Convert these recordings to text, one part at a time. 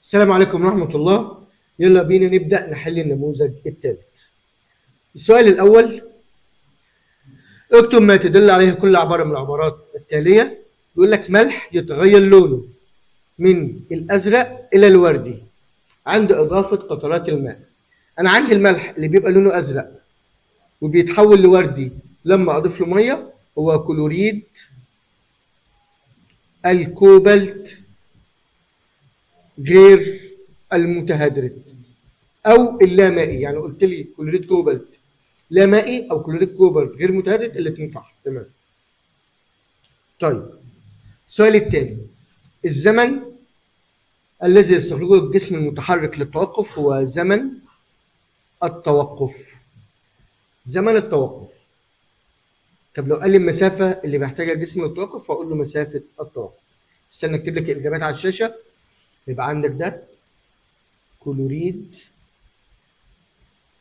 السلام عليكم ورحمة الله. يلا بينا نبدأ نحل النموذج الثالث. السؤال الأول: اكتب ما تدل عليه كل عبارة من العبارات التالية. يقول لك ملح يتغير لونه من الأزرق إلى الوردي عند إضافة قطرات الماء. أنا عندي الملح اللي بيبقى لونه أزرق وبيتحول لوردي لما أضيف له مية هو كلوريد الكوبالت غير المتهدرج او اللامائي. يعني قلت لي كلوريد كوبالت لا مائي او كلوريد كوبالت غير متهدرج، الاثنين صح. تمام. طيب السؤال الثاني: الزمن الذي يستغرقه الجسم المتحرك للتوقف هو زمن التوقف. زمن التوقف. طب لو قال لي المسافه اللي بيحتاجها الجسم للتوقف هقول له مسافه التوقف. استنى اكتب لك الاجابات على الشاشه. يبقى عندك ده كلوريد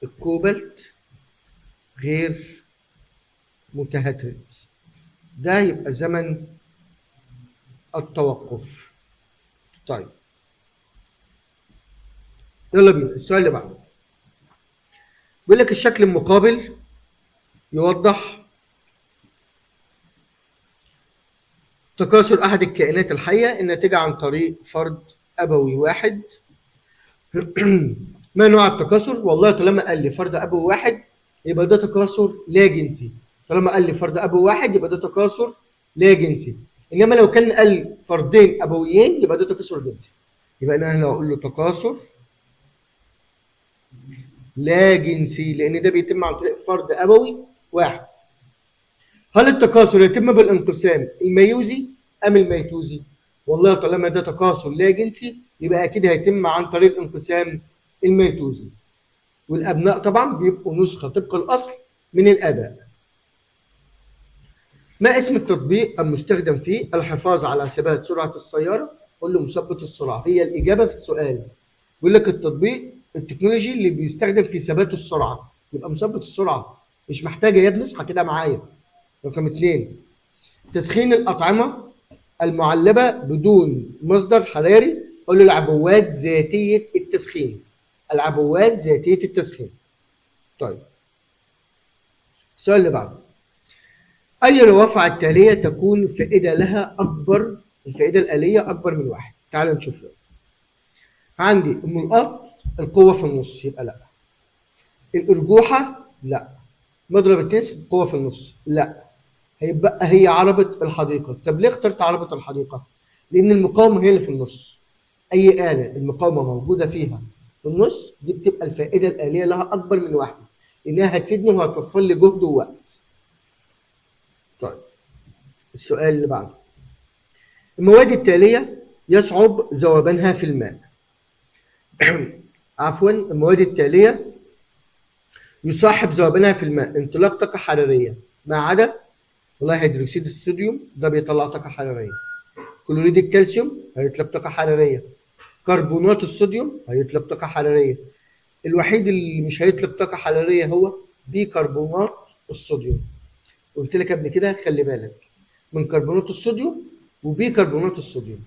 الكوبالت غير متهدرج، ده يبقى زمن التوقف. طيب يلا بينا السؤال اللي بعده. بيقول لك الشكل المقابل يوضح تكاثر احد الكائنات الحيه الناتجه عن طريق فرد ابوي واحد. ما نوع التكاثر؟ والله طالما قال لي فرد ابوي واحد يبقى ده تكاثر لا جنسي. طالما قال لي فرد ابوي واحد يبقى ده تكاثر لا جنسي. انما لو كان قال فردين ابويين يبقى ده تكاثر جنسي. يبقى انا هنا هقول له تكاثر لا جنسي لان ده بيتم عن طريق فرد ابوي واحد. هل التكاثر يتم بالانقسام الميوزي ام الميتوزي؟ والله طالما ده تكاثر لا جنسي يبقى اكيد هيتم عن طريق الانقسام الميتوزي، والابناء طبعا بيبقوا نسخه طبق الاصل من الاباء. ما اسم التطبيق المستخدم فيه الحفاظ على ثبات سرعه السياره؟ قول له مثبت السرعه. هي الاجابه في السؤال. بيقول لك التطبيق التكنولوجي اللي بيستخدم في ثبات السرعه، يبقى مثبت السرعه. مش محتاجه يا ابني، اصحى كده معايا. رقم 2: تسخين الأطعمة المعلبة بدون مصدر حراري. قول له العبوات ذاتية التسخين. العبوات ذاتية التسخين. طيب السؤال اللي بعده: أي الروافع التالية تكون الفائدة لها أكبر، الفائدة الآلية أكبر من واحد؟ تعالوا نشوف له. عندي الملقاط القوة في النص يبقى لا. الأرجوحة لا. مضرب التنس القوة في النص لا. هيبقى هي عربة الحديقة. طب ليه اخترت عربة الحديقة؟ لأن المقاومة هي اللي في النص. أي آلة المقاومة موجودة فيها في النص دي بتبقى الفائدة الآلية لها أكبر من واحد، لأنها هتفيدني وهتوفر لي جهد ووقت. طيب السؤال اللي بعده: المواد التالية يصعب ذوبانها في الماء. عفوا، المواد التالية يصاحب ذوبانها في الماء انطلاق طاقة حرارية ما عدا والله هيدروكسيد الصوديوم ده بيطلع طاقة حرارية. كلوريد الكالسيوم هيطلق طاقة حرارية. كربونات الصوديوم هيطلق طاقة حرارية. الوحيد اللي مش هيطلق طاقة حرارية هو بيكربونات الصوديوم. قلت لك قبل كده خلي بالك من كربونات الصوديوم وبيكربونات الصوديوم.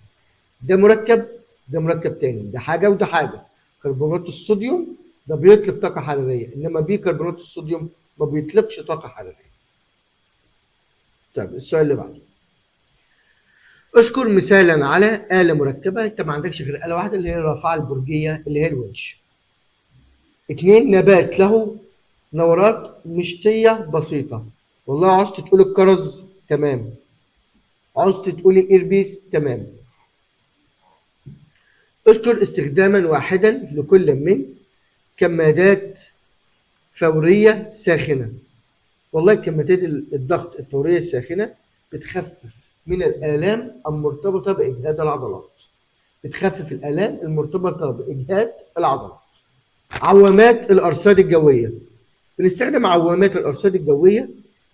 ده مركب ده مركب تاني، ده حاجة وده حاجة. كربونات الصوديوم ده بيطلق طاقة حرارية، إنما بيكربونات الصوديوم ما بيطلقش طاقة حرارية. طيب السؤال اللي بعده: اذكر مثالا على آلة مركبة. انت ما عندكش غير آلة واحدة اللي هي الرافعة البرجية اللي هي الونش. 2: نبات له نورات مشطية بسيطة. والله عاوزت تقول الكرز تمام، عاوزت تقول الإيربيس تمام. اذكر استخداما واحدا لكل من كمادات فورية ساخنة. والله كمادات الضغط الفورية الساخنة بتخفف من الآلام المرتبطة بإجهاد العضلات. بتخفف الآلام المرتبطة بإجهاد العضلات. عوامات الأرصاد الجوية. بنستخدم عوامات الأرصاد الجوية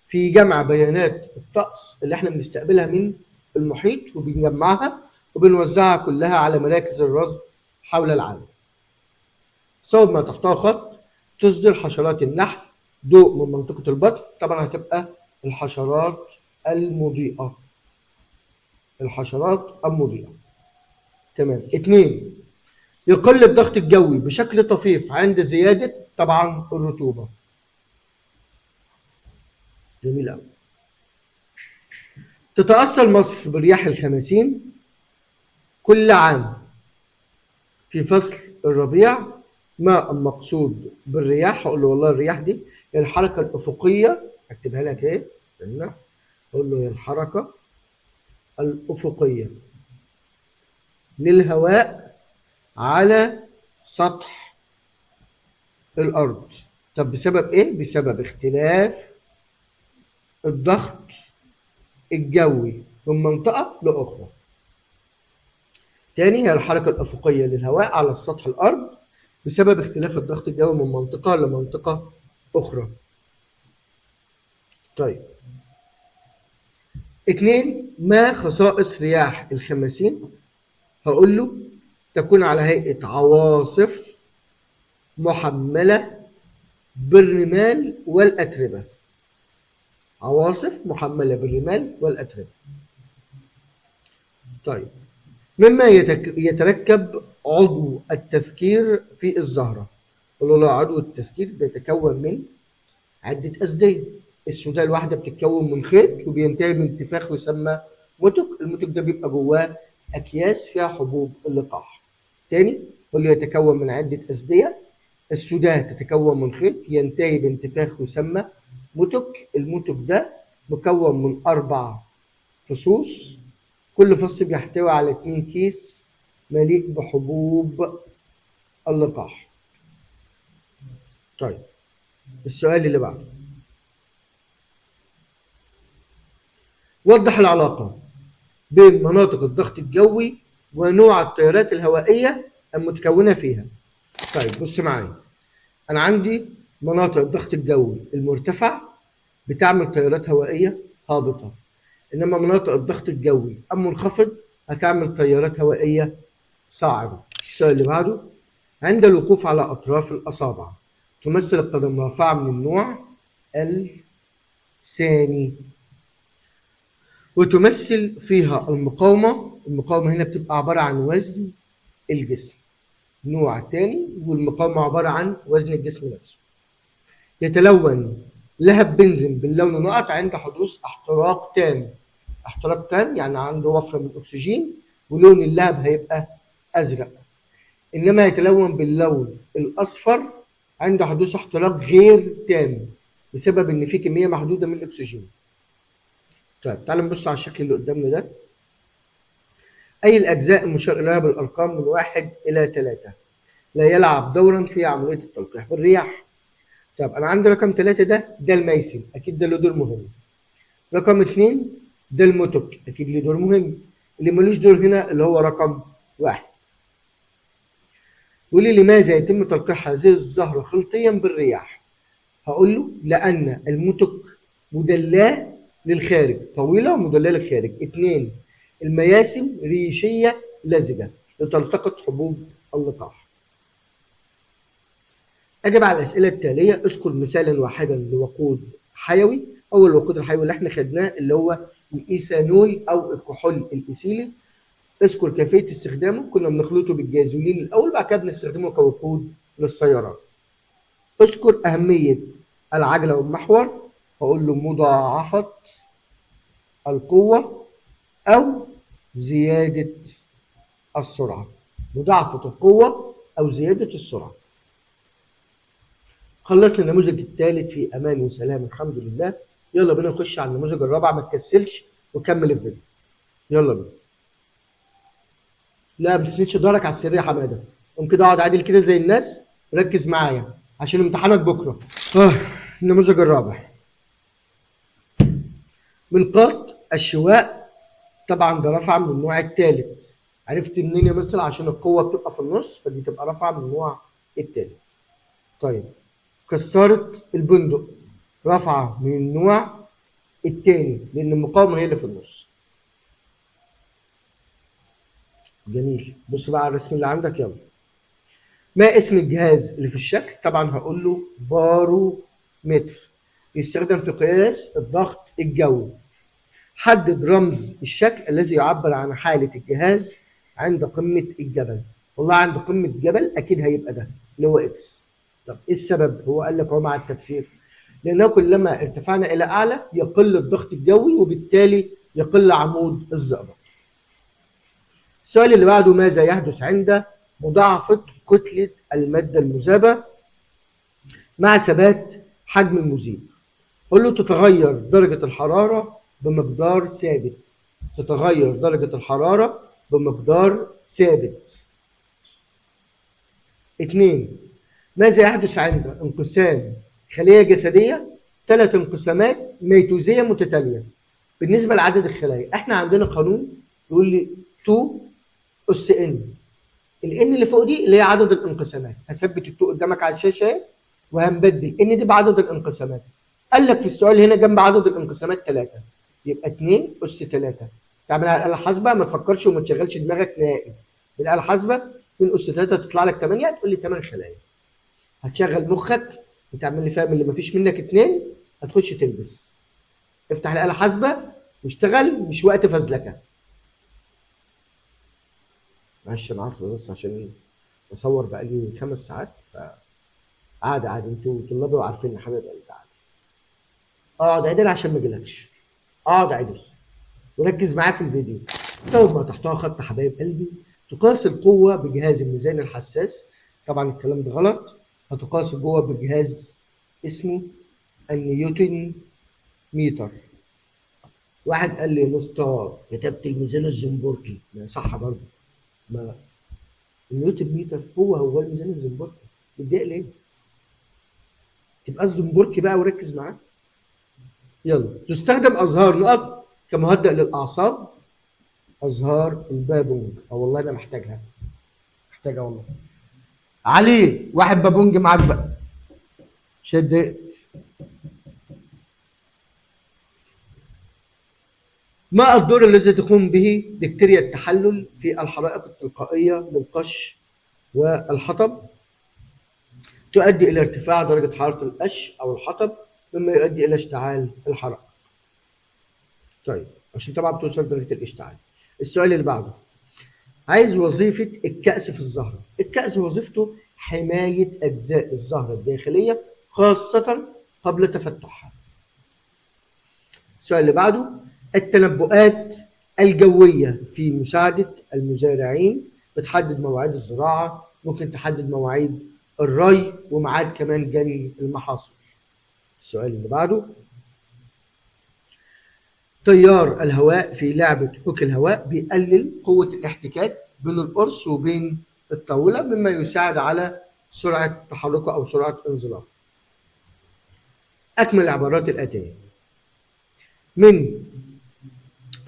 في جمع بيانات الطقس اللي احنا بنستقبلها من المحيط، وبنجمعها وبنوزعها كلها على مراكز الرصد حول العالم. صوب ما تحتها خط. تصدر حشرات النحل ضوء من منطقة البطن. طبعا هتبقى الحشرات المضيئة. الحشرات المضيئة. تمام. 2: يقل الضغط الجوي بشكل طفيف عند زيادة طبعا الرطوبة. جميل أوي. تتأثر مصر برياح الخمسين كل عام في فصل الربيع. ما المقصود بالرياح؟ هقول له والله الرياح دي هي الحركة الأفقية، اكتبها لك ايه، استنى، اقول له هي الحركة الأفقية للهواء على سطح الأرض. طب بسبب ايه؟ بسبب اختلاف الضغط الجوي من منطقة لأخرى. تاني، هي الحركة الأفقية للهواء على سطح الأرض بسبب اختلاف الضغط الجوي من منطقة لمنطقة أخرى. طيب، 2. ما خصائص رياح الخمسين؟ هقول له تكون على هيئة عواصف محملة بالرمال والأتربة. عواصف محملة بالرمال والأتربة. طيب، مما يتركب عضو التفكير في الزهرة. قالوا عضو التفكير بيتكون من عدة أزدية. السوداء الواحدة بتتكون من خيط وبينتهي بانتفاخ يسمى متك. المتك ده بيبقى جواه أكياس فيها حبوب اللقاح. تاني، واللي يتكون من عدة أزدية. السوداء تتكون من خيط ينتهي بانتفاخ يسمى متك. المتك ده مكون من 4 فصوص، كل فص بيحتوي على 2 كيس مليء بحبوب اللقاح. طيب، السؤال اللي بعده، وضح العلاقة بين مناطق الضغط الجوي ونوع التيارات الهوائية المتكونة فيها. طيب بص معايا، أنا عندي مناطق الضغط الجوي المرتفع بتعمل تيارات هوائية هابطة، إنما مناطق الضغط الجوي المنخفض هتعمل تيارات هوائية صاعدة. السؤال اللي بعده، عند الوقوف على أطراف الأصابع تمثل القدم رافعة من النوع الثاني، وتمثل فيها المقاومة. المقاومة هنا بتبقى عبارة عن وزن الجسم. نوع تاني، والمقاومة عبارة عن وزن الجسم نفسه. يتلون لهب بنزين باللون نقط عند حدوث احتراق تام. احتراق تام يعني عنده وفرة من الأكسجين ولون اللهب هيبقى أزرق. إنما يتلون باللون الأصفر عند حدوث احتراق غير تام بسبب إن في كمية محدودة من الأكسجين. طيب تعالوا نبص على الشكل اللي قدامنا ده. أي الأجزاء المشار إليها بالأرقام من 1 إلى 3 لا يلعب دورا في عملية التلقيح بالرياح؟ طب أنا عندي رقم 3 ده الميسم، أكيد ده له دور مهم. رقم 2 ده المتك، أكيد له دور مهم. اللي ملوش دور هنا اللي هو رقم 1. يقول لي لماذا يتم تلقيح هذه الزهرة خلطيا بالرياح؟ هقول له لأن المتك مدلاة للخارج، طويلة ومدلاة للخارج. 2 المياسم ريشية لزجة لتلتقط حبوب اللقاح. أجب على الأسئلة التالية. اذكر مثالا واحدا لوقود حيوي. أول الوقود الحيوي اللي احنا خدناه اللي هو الإيثانول أو الكحول الإيثيلي. اذكر كيفية استخدامه. كنا بنخلطه بالجازولين الأول، بعد كده بنستخدمه كوقود للسيارات. اذكر أهمية العجلة والمحور. هقول له مضاعفة القوة أو زيادة السرعة. مضاعفة القوة أو زيادة السرعة. خلصنا النموذج الثالث في أمان وسلام الحمد لله. يلا بينا نخش على النموذج الرابع، ما تكسلش وكمل الفيديو. يلا بينا. لا ما تسندش ظهرك على السرير يا حماده، قوم كده اقعد عادل كده زي الناس، ركز معايا عشان امتحانك بكره. النموذج الرابع، منقاط الشواء. طبعا ده رافعه من النوع الثالث. عرفت منين يا مستر؟ عشان القوه بتبقى في النص فدي تبقى رافعه من النوع الثالث. طيب، كسارة البندق رافعه من النوع الثاني لان المقاومه هي اللي في النص. جميل. بص بقى على الرسم اللي عندك. يلا، ما اسم الجهاز اللي في الشكل؟ طبعا هقول له بارومتر، يستخدم في قياس الضغط الجوي. حدد رمز الشكل الذي يعبر عن حالة الجهاز عند قمة الجبل. والله عند قمه جبل اكيد هيبقى ده اللي هو اكس. طب ايه السبب؟ هو قال لك هو مع التفسير، لانه كلما ارتفعنا الى اعلى يقل الضغط الجوي وبالتالي يقل عمود الزئبق. السؤال اللي بعده، ماذا يحدث عند مضاعفه كتله الماده المذابه مع ثبات حجم المذيب؟ قل له تتغير درجة الحرارة بمقدار ثابت. تتغير درجة الحرارة بمقدار ثابت. 2. ماذا يحدث عند انقسام خلية جسدية 3 انقسامات ميتوزية متتالية بالنسبة لعدد الخلايا؟ احنا عندنا قانون يقول لي 2 أس N. الN اللي فوق دي اللي هي عدد الانقسامات. هثبت ال2 قدامك على الشاشة اهي، وهنبدل N دي بعدد الانقسامات. قال لك في السؤال هنا جنب عدد الانقسامات 3، يبقى 2 أس 3. تعمل على الآلة الحاسبة، ما تفكرش وما تشغلش دماغك نهائي. بالآلة الحاسبة 2 أس 3 تطلع لك 8، هتقول لي 8 خلايا. هتشغل مخك وتعمل لي فاهم اللي ما فيش منك 2، هتخش تلبس. افتح الآلة الحاسبة واشتغل، مش وقت فزلكة. معلش انا عصبي بس عشان بصور بقالي 5 ساعات، عادي عادي، انتوا طلابي وعارفين ان حبيب قلبي عادي. اقعد عدل عشان ما اجيلكش. اقعد عدل وركز معايا في الفيديو. سبب ما تحتها خط حبايب قلبي، تقاس القوة بجهاز الميزان الحساس. طبعا الكلام ده غلط. هتقاس القوة بجهاز اسمه النيوتن ميتر. واحد قال لي يا مستر كتبت الميزان الزنبركي، ما صح برضه. ما النيوتن ميتر هو الميزان الزنبركي. متضايق ليه؟ تبقى الزنبركي بقى وركز معاه. يلا. تستخدم ازهار نقط كمهدئ للاعصاب. ازهار البابونج، والله انا محتاجها والله. علي واحد بابونج معاك بقى، شدقت. ما الدور الذي تقوم به بكتيريا التحلل في الحرائق التلقائيه للقش والحطب؟ تؤدي الى ارتفاع درجه حراره القش او الحطب، مما يؤدي الى اشتعال الحرائق. طيب عشان طبعا بتوصل درجه الاشتعال. السؤال اللي بعده، عايز وظيفه الكأس في الزهره. الكأس وظيفته حمايه اجزاء الزهره الداخليه خاصه قبل تفتحها. السؤال اللي بعده، التنبؤات الجويه في مساعده المزارعين بتحدد مواعيد الزراعه، ممكن تحدد مواعيد الري وميعاد كمان جني المحاصيل. السؤال اللي بعده، تيار الهواء في لعبة هوكي الهواء بيقلل قوة الاحتكاك بين القرص وبين الطاولة، مما يساعد على سرعة تحركه أو سرعة انزلاقه. أكمل العبارات الآتية: من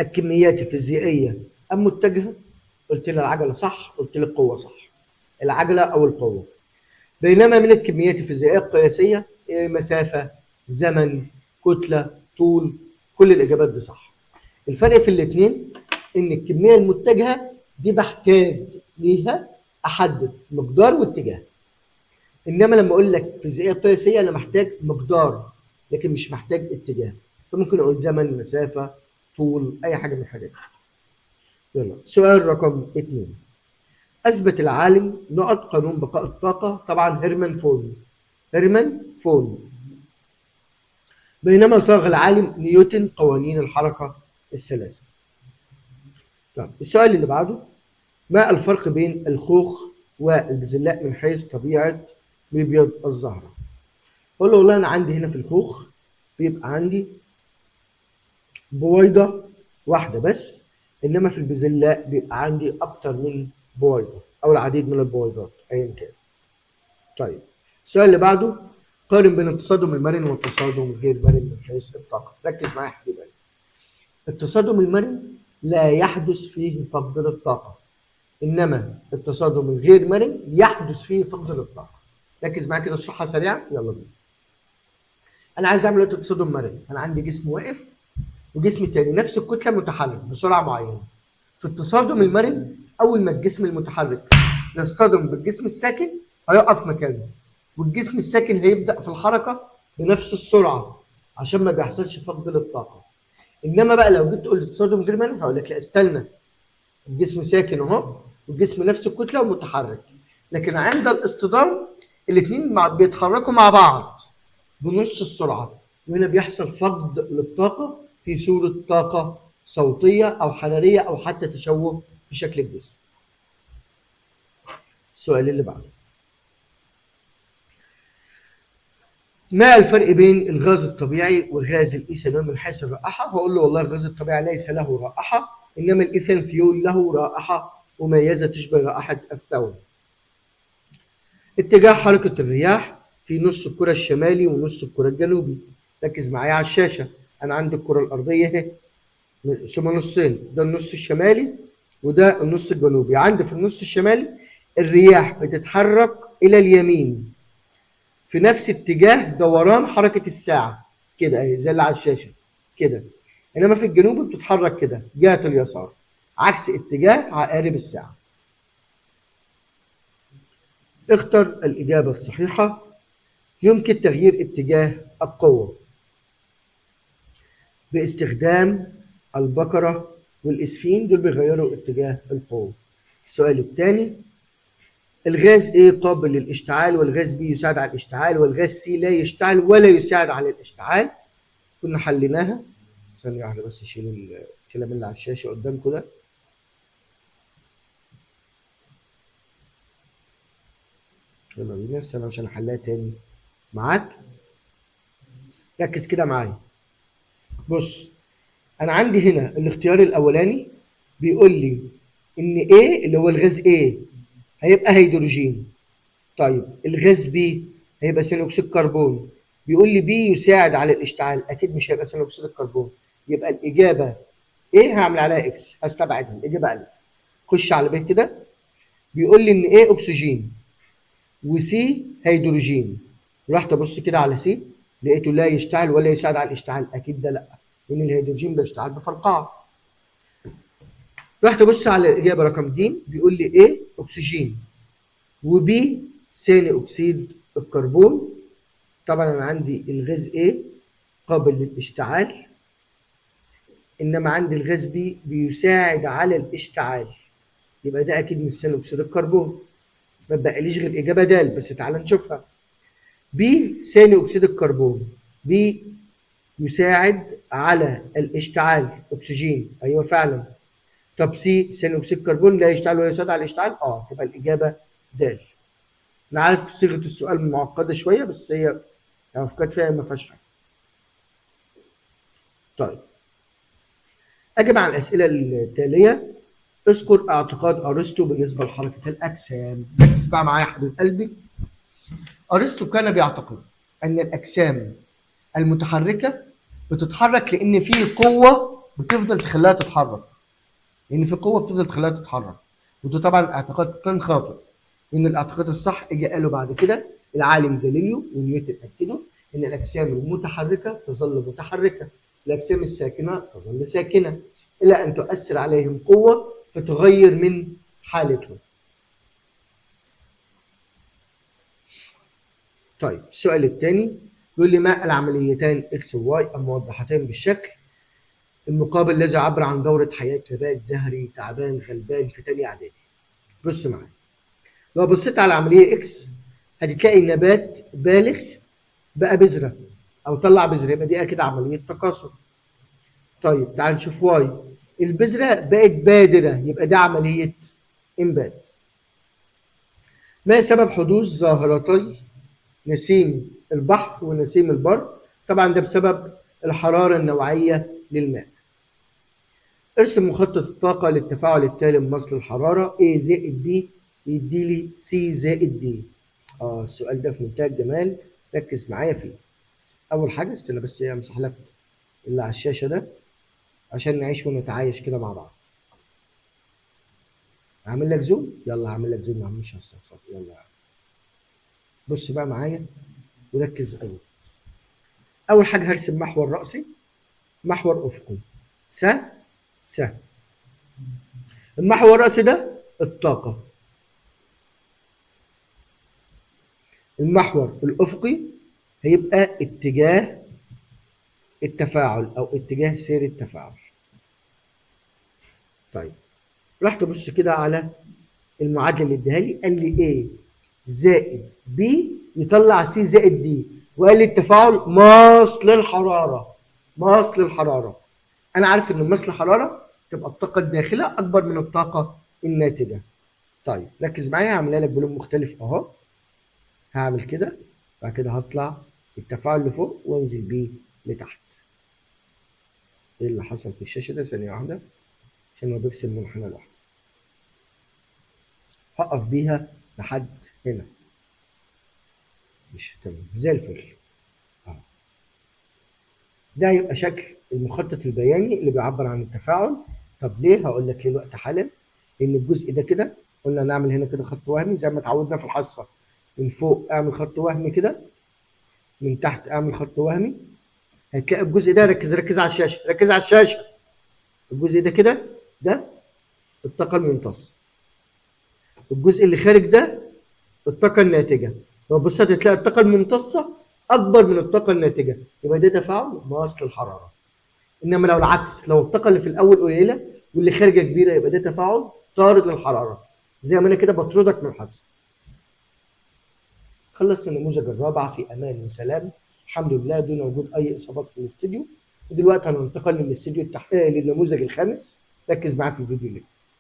الكميات الفيزيائية المتجهة. قلت لي العجلة صح، قلت لي القوة صح، العجلة أو القوة. بينما من الكميات الفيزيائية القياسية مسافة، زمن، كتلة، طول، كل الإجابات دي صح. الفرق في الاثنين إن الكمية المتجهة دي بحتاج ليها أحدد مقدار واتجاه، إنما لما أقول لك فيزيائية قياسية أنا محتاج مقدار لكن مش محتاج اتجاه، فممكن أقول زمن، مسافة، طول، أي حاجة من الحاجات دي. يلا سؤال رقم 2. أثبت العالم نقط قانون بقاء الطاقة، طبعا هيرمان فون، بينما صاغ العالم نيوتن قوانين الحركة الثلاثة. طيب السؤال اللي بعده، ما الفرق بين الخوخ والبزلاء من حيث طبيعة مبيض الزهرة؟ قول له والله أنا عندي هنا في الخوخ بيبقى عندي بويضة واحدة بس، إنما في البزلاء بيبقى عندي أكتر من بويضة أو العديد من البويضات أيا كان. طيب السؤال اللي بعده، قارن بين التصادم المرن والتصادم الغير مرن من حيث الطاقة. ركز معايا يا حبيبي. التصادم المرن لا يحدث فيه فقد للطاقة، إنما التصادم الغير مرن يحدث فيه فقد للطاقة. ركز معايا كده اشرحها سريعا، يلا بينا. أنا عايز أعمل تصادم مرن، أنا عندي جسم واقف وجسم تاني نفس الكتلة متحرك بسرعة معينة. في التصادم المرن أول ما الجسم المتحرك يصطدم بالجسم الساكن هيقف مكانه، والجسم الساكن هيبدأ في الحركة بنفس السرعة عشان ما بيحصلش فقد للطاقة. إنما بقى لو جيت تقول لي تصادم غير مرن هقول لك لا استنى، الجسم ساكن أهو والجسم نفس الكتله ومتحرك. لكن عند الاصطدام الاثنين بيتحركوا مع بعض بنص السرعه، وهنا بيحصل فقد للطاقه في صوره طاقه صوتيه او حراريه او حتى تشوه في شكل الجسم. السؤال اللي بعده: ما الفرق بين الغاز الطبيعي وغاز الايثانول من حيث الرائحه؟ هقول له والله الغاز الطبيعي ليس له رائحه، انما الايثانول له رائحه مميزه تشبه رائحه الثوم. اتجاه حركه الرياح في نص الكره الشمالي ونص الكره الجنوبي. ركز معايا على الشاشه، انا عندي الكره الارضيه اهي مقسومه نصين، ده النص الشمالي وده النص الجنوبي. عندي في النص الشمالي الرياح بتتحرك الى اليمين في نفس اتجاه دوران حركة الساعة كده اهي زي اللي على الشاشة كده، انما في الجنوب بتتحرك كده جهة اليسار عكس اتجاه عقارب الساعة. اختر الإجابة الصحيحة. يمكن تغيير اتجاه القوة باستخدام البكرة والإسفين، دول بيغيروا اتجاه القوة. السؤال الثاني: الغاز A قابل للاشتعال والغاز B يساعد على الاشتعال والغاز C لا يشتعل ولا يساعد على الاشتعال. كنا حليناها. ثانية واحدة بس اشيل الكلام اللي على الشاشة قدامكم ده. يلا بينا، استنى عشان احلها تاني معاك. ركز كده معايا. بص، انا عندي هنا الاختيار الاولاني بيقول لي ان A اللي هو الغاز A هيبقى هيدروجين. طيب الغاز B هيبقى ثاني اكسيد الكربون. بيقول لي B يساعد على الاشتعال، اكيد مش هيبقى ثاني اكسيد الكربون. يبقى الاجابه ايه؟ هعمل عليها اكس، هستبعدها، الاجابه الف. خش على ب كده، بيقول لي ان ايه اكسجين وسي هيدروجين. رحت ابص كده على سي لقيته لا يشتعل ولا يساعد على الاشتعال، اكيد ده لا، لان الهيدروجين بيشتعل بفرقعه. رحت ابص على الاجابه رقم د، بيقول لي ايه اكسجين وبي ثاني اكسيد الكربون. طبعا انا عندي الغاز ايه قابل للاشتعال، انما عندي الغاز بي بيساعد على الاشتعال، يبقى ده اكيد من ثاني اكسيد الكربون. ما بقاليش غير اجابه د، بس تعال نشوفها. بي ثاني اكسيد الكربون، بي يساعد على الاشتعال اكسجين، ايوه فعلا. طب سي ثاني اكسيد الكربون لا يشتعل ولا يساعد على الاشتعال، تبقى الاجابه د. انا عارف صيغه السؤال معقده شويه، بس هي لو فكرت فيها ما فيهاش حاجه. طيب اجب عن الاسئله التاليه. اذكر اعتقاد ارسطو بالنسبه لحركه الاجسام. ركز بقى معايا يا حبيب قلبي. ارسطو كان بيعتقد ان الاجسام المتحركه بتتحرك لان في قوه بتفضل تخليها تتحرك، لان في قوه بتفضل تخليها تتحرك. وده طبعا اعتقاد كان خاطئ، ان الاعتقاد الصح اجى قاله بعد كده العالم جاليليو ونيوتن، اكدوا ان الاجسام المتحركه تظل متحركه، الاجسام الساكنه تظل ساكنه، الى ان تؤثر عليهم قوه فتغير من حالتهم. طيب السؤال الثاني يقول لي ما العمليتان اكس وواي الموضحتان بالشكل المقابل الذي يعبر عن دورة حياة نبات زهري تعبان غلبان في تاني اعدادي؟ بص معايا، لو بصيت على عملية اكس هتلاقي النبات بالغ بقى بذرة او طلع بذرة، يبقى دي اكيد عملية تكاثر. طيب تعال نشوف واي، البذرة بقت بادرة، يبقى ده عملية انبات. ما سبب حدوث ظاهرتي نسيم البحر ونسيم البر؟ طبعا ده بسبب الحرارة النوعية للماء. ارسم مخطط الطاقة للتفاعل التالي بمصل الحرارة A زائد B يدي لي C زائد D. السؤال ده في منتهى الجمال، ركز معايا فيه. أول حاجة استنى بس أمسح لك اللي على الشاشة ده عشان نعيش ونتعايش كده مع بعض. هعمل لك زوم، يلا هعمل لك زوم يا عم، مش هستخسر، يلا. بص بقى معايا وركز قوي. أول حاجة هرسم محور رأسي، محور أفقي، س. المحور الرأسي ده الطاقة، المحور الأفقي هيبقى اتجاه التفاعل أو اتجاه سير التفاعل. طيب رحت أبص كده على المعادله اللي اداها لي، قال لي A زائد B يطلع C زائد D، وقال لي التفاعل ماس للحراره. ماس للحراره. انا عارف ان ماس للحراره تبقى الطاقه الداخله اكبر من الطاقه الناتجه. طيب ركز معايا، هعملها لك بلون مختلف اهو. هعمل كده، بعد كده هطلع التفاعل لفوق وانزل بيه لتحت. ايه اللي حصل في الشاشه ده؟ ثانيه واحده عشان هو بيرسم منحنى لوحده. هقف بيها لحد هنا. مش تمام زي الفل. ده هيبقى شكل المخطط البياني اللي بيعبر عن التفاعل. طب ليه؟ هقول لك ليه الوقت حالا. لان الجزء ده كده قلنا نعمل هنا كده خط وهمي زي ما اتعودنا في الحصه. من فوق اعمل خط وهمي كده، من تحت اعمل خط وهمي. هتلاقي الجزء ده، ركز على الشاشه، ركز على الشاشه. الجزء ده كده ده الطاقه الممتصه. الجزء اللي خارج ده الطاقه الناتجه. لو بصيت هتلاقي الطاقه الممتصه اكبر من الطاقه الناتجه، يبقى ده تفاعل ماس للحراره. انما لو العكس، لو الطاقه اللي في الاول قليله واللي خارجه كبيره، يبقى ده تفاعل طارد للحراره. زي ما انا كده بطردك من الحصه. خلصت النموذج الرابع في امان وسلام الحمد لله دون وجود اي اصابات في الاستديو. ودلوقتي هننتقل للنموذج الخامس. ركز معايا في الفيديو اللي